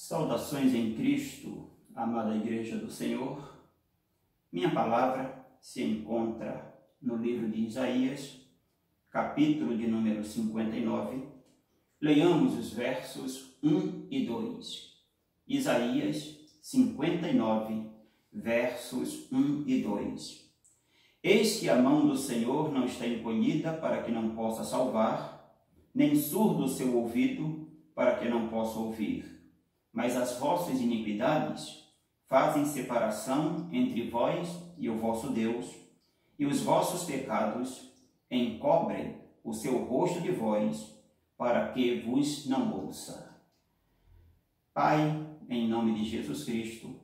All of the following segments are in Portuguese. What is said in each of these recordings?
Saudações em Cristo, amada Igreja do Senhor. Minha palavra se encontra no livro de Isaías, capítulo de número 59. Leiamos os versos 1 e 2. Isaías 59, versos 1 e 2. Eis que a mão do Senhor não está encolhida para que não possa salvar, nem surdo o seu ouvido para que não possa ouvir. Mas as vossas iniquidades fazem separação entre vós e o vosso Deus, e os vossos pecados encobrem o seu rosto de vós, para que vos não ouça. Pai, em nome de Jesus Cristo,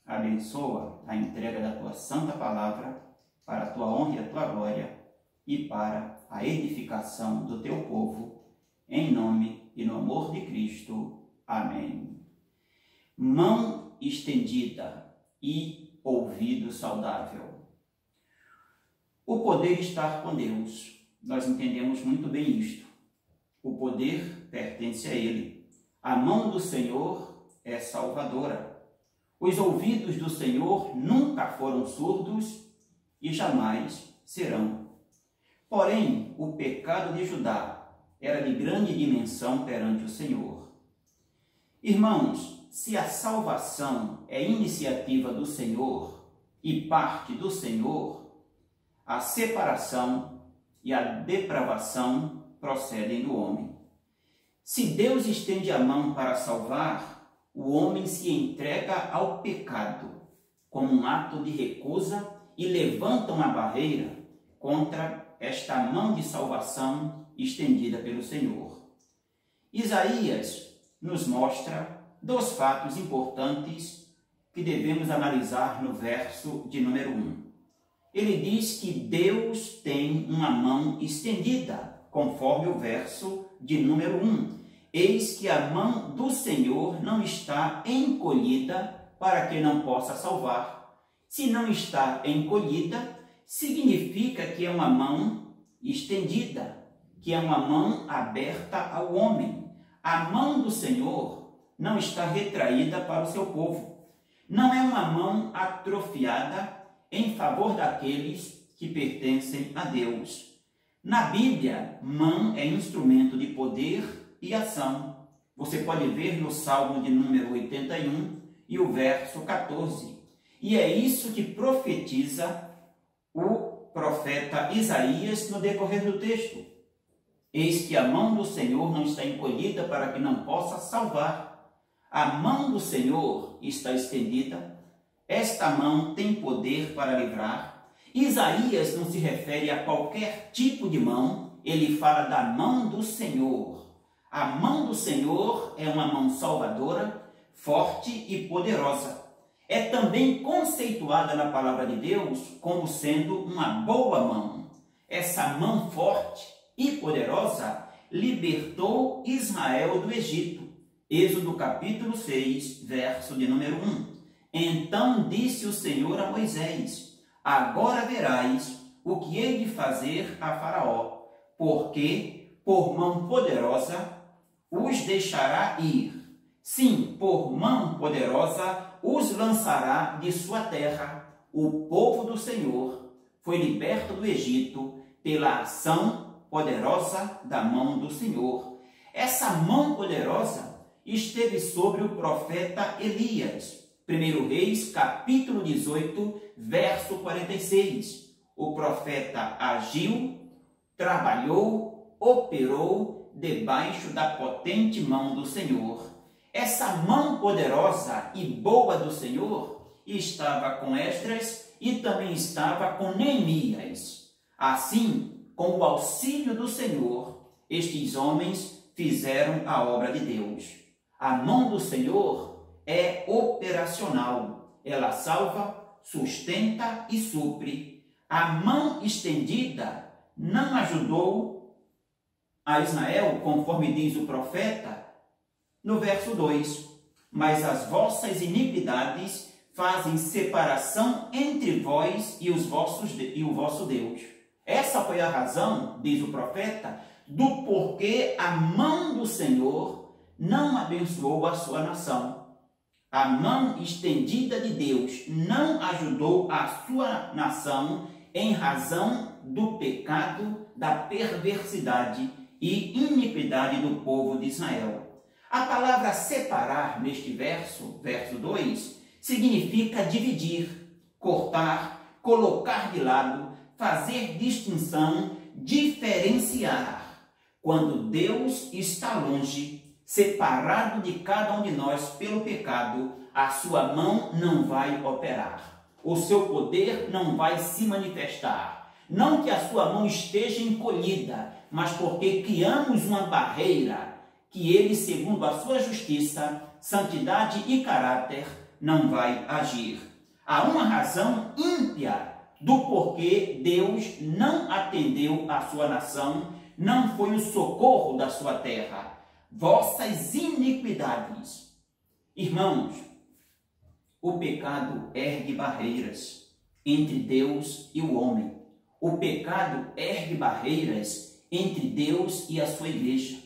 abençoa a entrega da tua santa palavra para a tua honra e a tua glória e para a edificação do teu povo, em nome e no amor de Cristo. Amém. Mão estendida e ouvido saudável. O poder está com Deus. Nós entendemos muito bem isto. O poder pertence a Ele. A mão do Senhor é salvadora. Os ouvidos do Senhor nunca foram surdos e jamais serão. Porém, o pecado de Judá era de grande dimensão perante o Senhor. Irmãos, se a salvação é iniciativa do Senhor e parte do Senhor, a separação e a depravação procedem do homem. Se Deus estende a mão para salvar, o homem se entrega ao pecado como um ato de recusa e levanta uma barreira contra esta mão de salvação estendida pelo Senhor. Isaías nos mostra dois fatos importantes que devemos analisar no verso de número 1. Ele diz que Deus tem uma mão estendida, conforme o verso de número 1. Eis que a mão do Senhor não está encolhida para que não possa salvar. Se não está encolhida, significa que é uma mão estendida, que é uma mão aberta ao homem. A mão do Senhor não está retraída para o seu povo. Não é uma mão atrofiada em favor daqueles que pertencem a Deus. Na Bíblia, mão é instrumento de poder e ação. Você pode ver no Salmo de número 81 e o verso 14. E é isso que profetiza o profeta Isaías no decorrer do texto. Eis que a mão do Senhor não está encolhida para que não possa salvar. A mão do Senhor está estendida. Esta mão tem poder para livrar. Isaías não se refere a qualquer tipo de mão. Ele fala da mão do Senhor. A mão do Senhor é uma mão salvadora, forte e poderosa. É também conceituada na palavra de Deus como sendo uma boa mão. Essa mão forte e poderosa libertou Israel do Egito. Êxodo capítulo 6, verso de número 1. Então disse o Senhor a Moisés: agora verás o que hei de fazer a Faraó, porque por mão poderosa os deixará ir. Sim, por mão poderosa os lançará de sua terra. O povo do Senhor foi liberto do Egito pela ação poderosa da mão do Senhor. Essa mão poderosa esteve sobre o profeta Elias. 1 Reis, capítulo 18, verso 46. O profeta agiu, trabalhou, operou debaixo da potente mão do Senhor. Essa mão poderosa e boa do Senhor estava com Esdras e também estava com Neemias. Assim, com o auxílio do Senhor, estes homens fizeram a obra de Deus. A mão do Senhor é operacional. Ela salva, sustenta e supre. A mão estendida não ajudou a Israel, conforme diz o profeta, no verso 2. Mas as vossas iniquidades fazem separação entre vós e o vosso Deus. Essa foi a razão, diz o profeta, do porquê a mão do Senhor não abençoou a sua nação. A mão estendida de Deus não ajudou a sua nação em razão do pecado, da perversidade e iniquidade do povo de Israel. A palavra separar neste verso 2, significa dividir, cortar, colocar de lado, fazer distinção, diferenciar. Quando Deus está longe, separado de cada um de nós pelo pecado, a sua mão não vai operar. O seu poder não vai se manifestar. Não que a sua mão esteja encolhida, mas porque criamos uma barreira que ele, segundo a sua justiça, santidade e caráter, não vai agir. Há uma razão ímpia do porquê Deus não atendeu a sua nação, não foi o socorro da sua terra. Vossas iniquidades. Irmãos, o pecado ergue barreiras entre Deus e o homem. O pecado ergue barreiras entre Deus e a sua igreja.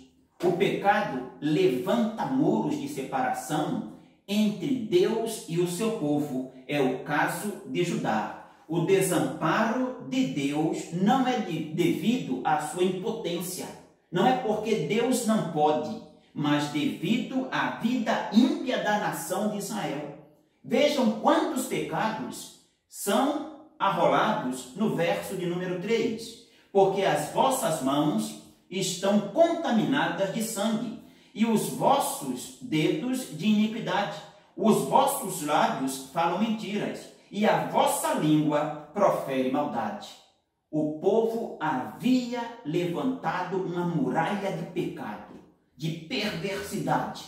O pecado levanta muros de separação entre Deus e o seu povo. É o caso de Judá. O desamparo de Deus não é devido à sua impotência. Não é porque Deus não pode, mas devido à vida ímpia da nação de Israel. Vejam quantos pecados são arrolados no verso de número 3. Porque as vossas mãos estão contaminadas de sangue, e os vossos dedos de iniquidade. Os vossos lábios falam mentiras, e a vossa língua profere maldade. O povo havia levantado uma muralha de pecado, de perversidade.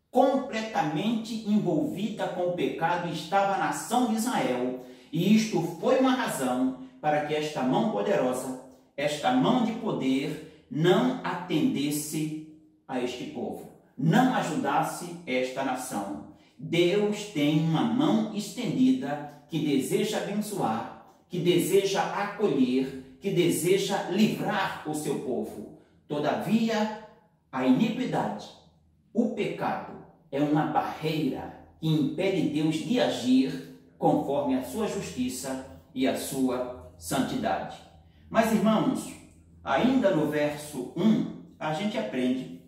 Completamente envolvida com o pecado estava a nação de Israel, e isto foi uma razão para que esta mão poderosa, esta mão de poder, não atendesse a este povo, não ajudasse esta nação. Deus tem uma mão estendida que deseja abençoar, que deseja acolher, que deseja livrar o seu povo. Todavia, a iniquidade, o pecado, é uma barreira que impede Deus de agir conforme a sua justiça e a sua santidade. Mas, irmãos, ainda no verso 1, a gente aprende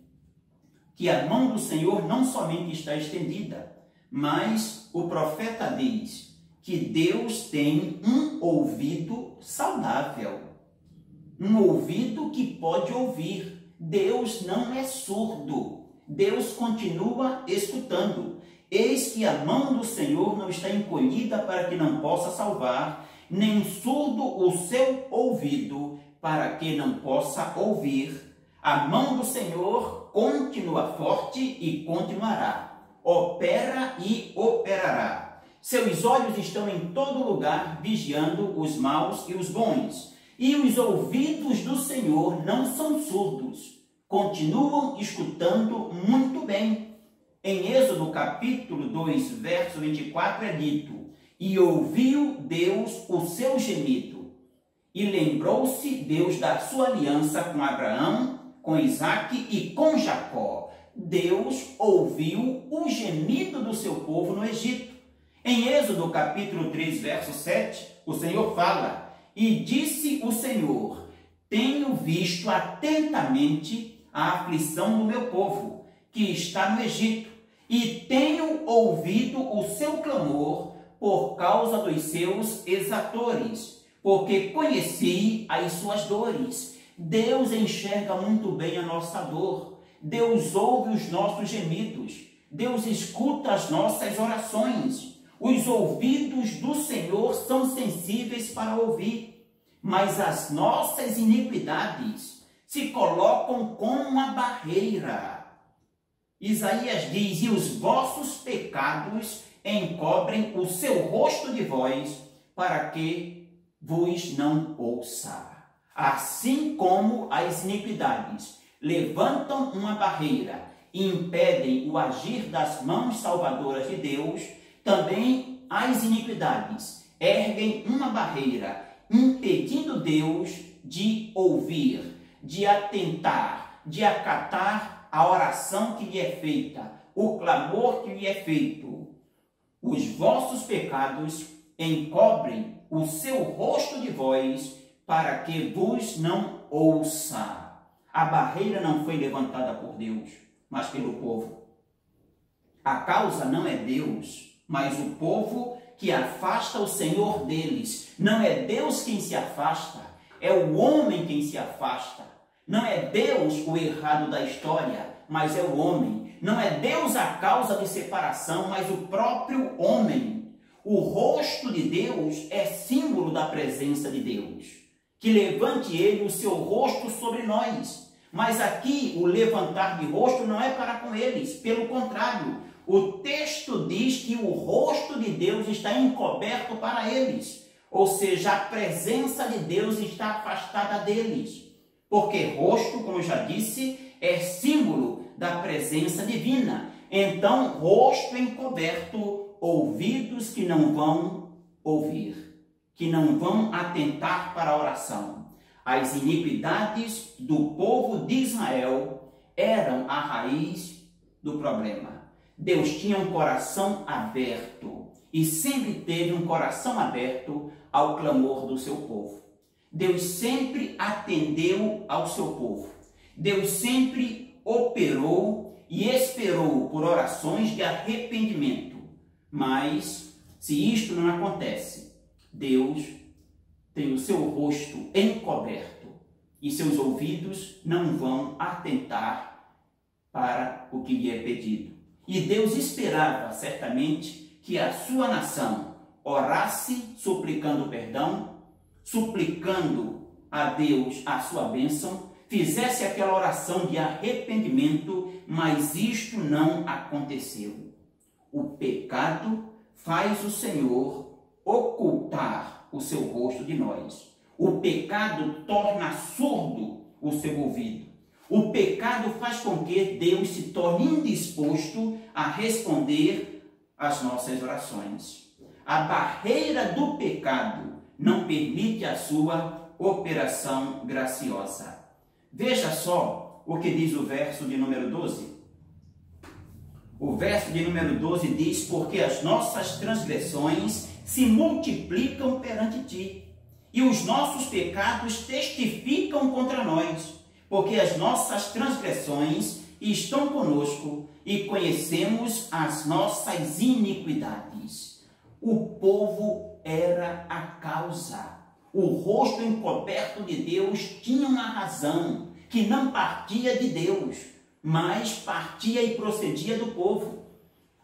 que a mão do Senhor não somente está estendida, mas o profeta diz que Deus tem um ouvido saudável, um ouvido que pode ouvir. Deus não é surdo, Deus continua escutando. Eis que a mão do Senhor não está encolhida para que não possa salvar, nem surdo o seu ouvido para que não possa ouvir. A mão do Senhor continua forte e continuará, opera e operará. Seus olhos estão em todo lugar, vigiando os maus e os bons. E os ouvidos do Senhor não são surdos, continuam escutando muito bem. Em Êxodo capítulo 2, verso 24 é dito: e ouviu Deus o seu gemido, e lembrou-se Deus da sua aliança com Abraão, com Isaque e com Jacó. Deus ouviu o gemido do seu povo no Egito. Em Êxodo capítulo 3, verso 7, o Senhor fala: e disse o Senhor, tenho visto atentamente a aflição do meu povo, que está no Egito, e tenho ouvido o seu clamor por causa dos seus exatores, porque conheci as suas dores. Deus enxerga muito bem a nossa dor. Deus ouve os nossos gemidos. Deus escuta as nossas orações. Os ouvidos do Senhor são sensíveis para ouvir, mas as nossas iniquidades se colocam como uma barreira. Isaías diz: e os vossos pecados encobrem o seu rosto de vós, para que vos não ouça. Assim como as iniquidades levantam uma barreira e impedem o agir das mãos salvadoras de Deus, também as iniquidades erguem uma barreira, impedindo Deus de ouvir, de atentar, de acatar a oração que lhe é feita, o clamor que lhe é feito. os vossos pecados encobrem o seu rosto de vós, para que vos não ouça. A barreira não foi levantada por Deus, mas pelo povo. A causa não é Deus, mas o povo que afasta o Senhor deles. Não é Deus quem se afasta, é o homem quem se afasta. Não é Deus o errado da história, mas é o homem. Não é Deus a causa de separação, mas o próprio homem. O rosto de Deus é símbolo da presença de Deus. Que levante ele o seu rosto sobre nós. Mas aqui o levantar de rosto não é para com eles, pelo contrário. O texto diz que o rosto de Deus está encoberto para eles. Ou seja, a presença de Deus está afastada deles. Porque rosto, como eu já disse, é símbolo da presença divina. Então, rosto encoberto, ouvidos que não vão ouvir, que não vão atentar para a oração. As iniquidades do povo de Israel eram a raiz do problema. Deus tinha um coração aberto e sempre teve um coração aberto ao clamor do seu povo. Deus sempre atendeu ao seu povo. Deus sempre operou e esperou por orações de arrependimento. Mas, se isto não acontece, Deus tem o seu rosto encoberto e seus ouvidos não vão atentar para o que lhe é pedido. E Deus esperava, certamente, que a sua nação orasse suplicando perdão, suplicando a Deus a sua bênção, fizesse aquela oração de arrependimento, mas isto não aconteceu. O pecado faz o Senhor ocultar o seu rosto de nós. O pecado torna surdo o seu ouvido. O pecado faz com que Deus se torne indisposto a responder às nossas orações. A barreira do pecado não permite a sua operação graciosa. Veja só o que diz o verso de número 12. O verso de número 12 diz: porque as nossas transgressões se multiplicam perante ti, e os nossos pecados testificam contra nós, porque as nossas transgressões estão conosco e conhecemos as nossas iniquidades. O povo era a causa. O rosto encoberto de Deus tinha uma razão, que não partia de Deus, mas partia e procedia do povo.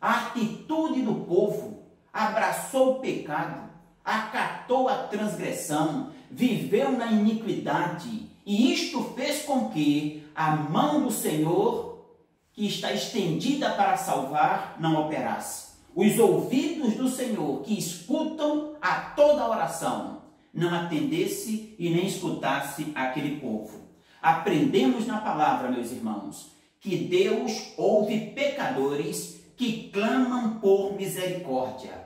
A atitude do povo abraçou o pecado, acatou a transgressão, viveu na iniquidade, e isto fez com que a mão do Senhor, que está estendida para salvar, não operasse. Os ouvidos do Senhor, que escutam a toda oração, não atendesse e nem escutasse aquele povo. Aprendemos na palavra, meus irmãos, que Deus ouve pecadores que clamam por misericórdia.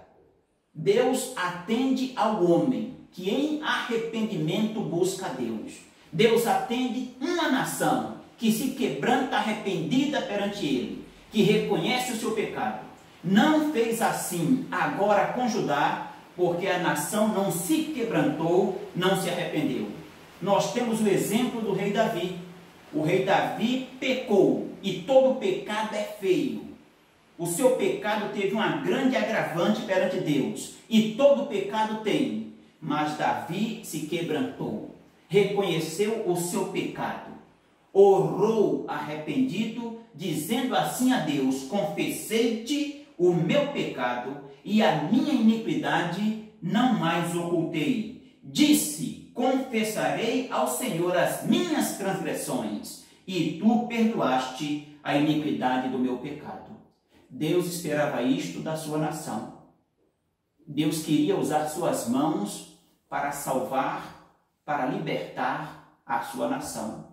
Deus atende ao homem que em arrependimento busca a Deus. Deus atende uma nação que se quebranta arrependida perante Ele, que reconhece o seu pecado. Não fez assim agora com Judá, porque a nação não se quebrantou, não se arrependeu. Nós temos o exemplo do rei Davi. O rei Davi pecou, e todo pecado é feio. O seu pecado teve uma grande agravante perante Deus, e todo pecado tem. Mas Davi se quebrantou, reconheceu o seu pecado, orou arrependido, dizendo assim a Deus: confessei-te o meu pecado e a minha iniquidade não mais ocultei. Disse: confessarei ao Senhor as minhas transgressões, e tu perdoaste a iniquidade do meu pecado. Deus esperava isto da sua nação. Deus queria usar suas mãos para salvar, para libertar a sua nação.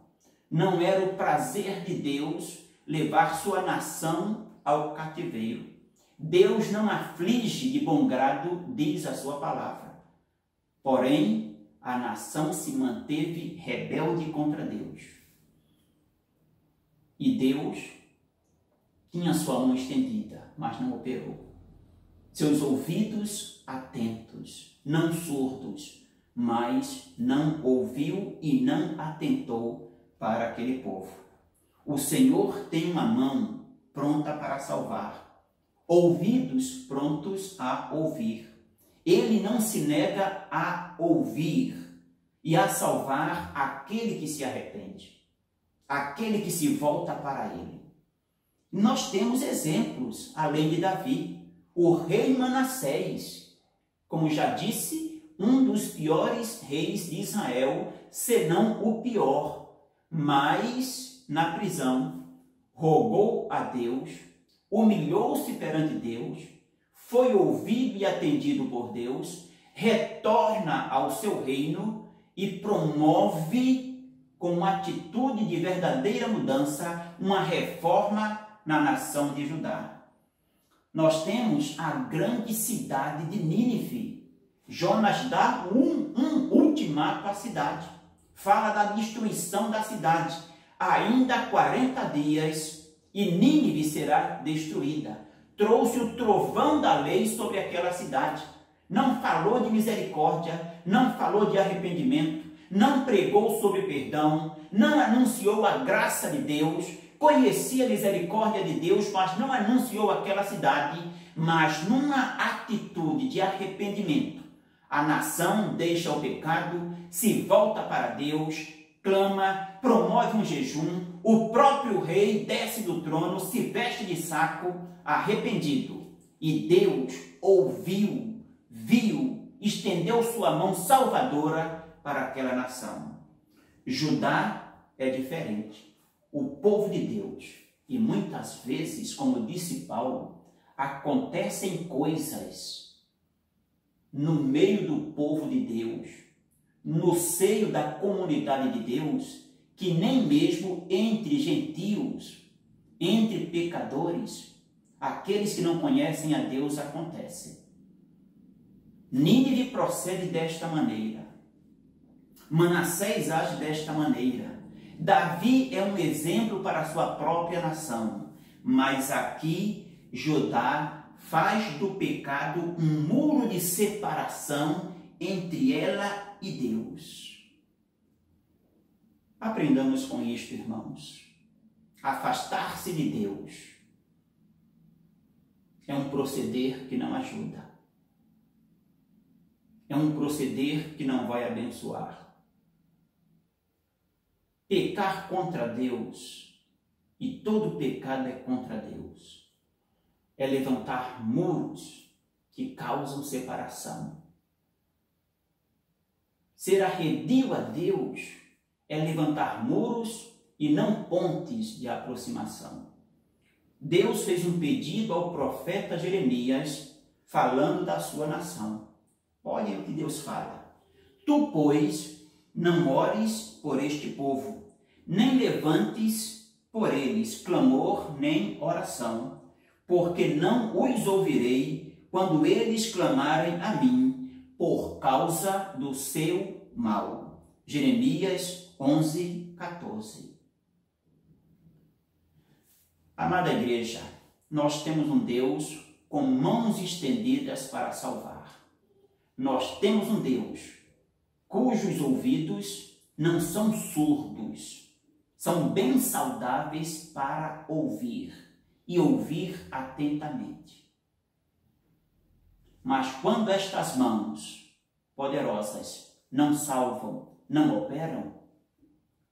Não era o prazer de Deus levar sua nação ao cativeiro. Deus não aflige de bom grado, diz a sua palavra. Porém, a nação se manteve rebelde contra Deus. E Deus tinha sua mão estendida, mas não operou. seus ouvidos atentos, não surdos, mas não ouviu e não atentou para aquele povo. O Senhor tem uma mão pronta para salvar, ouvidos prontos a ouvir. Ele não se nega a ouvir e a salvar aquele que se arrepende, aquele que se volta para ele. Nós temos exemplos, além de Davi, o rei Manassés, como já disse, um dos piores reis de Israel, senão o pior, mas na prisão rogou a Deus, humilhou-se perante Deus, foi ouvido e atendido por Deus, retorna ao seu reino e promove com uma atitude de verdadeira mudança uma reforma na nação de Judá. Nós temos a grande cidade de Nínive. Jonas dá um ultimato à cidade. Fala da destruição da cidade. Ainda 40 dias e Nínive será destruída. Trouxe o trovão da lei sobre aquela cidade. Não falou de misericórdia, não falou de arrependimento, não pregou sobre perdão, não anunciou a graça de Deus, conhecia a misericórdia de Deus, mas não anunciou aquela cidade, mas numa atitude de arrependimento. A nação deixa o pecado, se volta para Deus, clama, promove um jejum, o próprio rei desce do trono, se veste de saco, arrependido. E Deus ouviu, viu, estendeu sua mão salvadora para aquela nação. Judá é diferente. O povo de Deus, e muitas vezes, como disse Paulo, acontecem coisas no meio do povo de Deus, no seio da comunidade de Deus, que nem mesmo entre gentios, entre pecadores, aqueles que não conhecem a Deus, acontece. Nínive procede desta maneira. Manassés age desta maneira. Davi é um exemplo para a sua própria nação. Mas aqui, Judá faz do pecado um muro de separação entre ela e Deus. Aprendamos com isto, irmãos. Afastar-se de Deus é um proceder que não ajuda. É um proceder que não vai abençoar. Pecar contra Deus, e todo pecado é contra Deus, é levantar muros que causam separação. Ser arredio a Deus é levantar muros e não pontes de aproximação. Deus fez um pedido ao profeta Jeremias, falando da sua nação. Olhem o que Deus fala. Tu, pois, não ores por este povo, nem levantes por eles clamor nem oração, porque não os ouvirei quando eles clamarem a mim por causa do seu mal. Jeremias 11, 14. Amada igreja, nós temos um Deus com mãos estendidas para salvar. Nós temos um Deus cujos ouvidos não são surdos, são bem saudáveis para ouvir e ouvir atentamente. Mas quando estas mãos poderosas não salvam, não operam,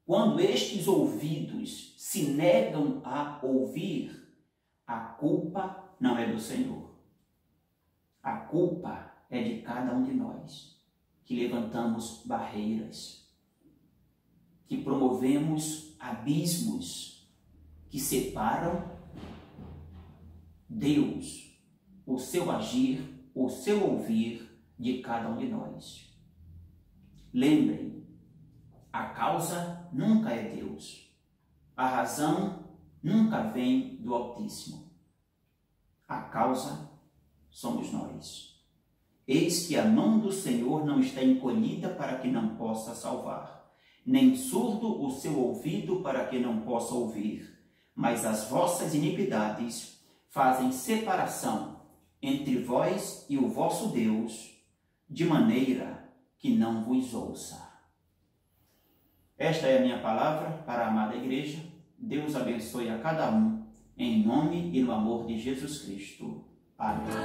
quando estes ouvidos se negam a ouvir, a culpa não é do Senhor. A culpa é de cada um de nós, que levantamos barreiras, que promovemos abismos que separam Deus, o seu agir, o seu ouvir de cada um de nós. Lembrem, a causa nunca é Deus. A razão nunca vem do Altíssimo. A causa somos nós. Eis que a mão do Senhor não está encolhida para que não possa salvar, nem surdo o seu ouvido para que não possa ouvir. Mas as vossas iniquidades fazem separação entre vós e o vosso Deus, de maneira que não vos ouça. Esta é a minha palavra para a amada igreja. Deus abençoe a cada um, em nome e no amor de Jesus Cristo. Amém.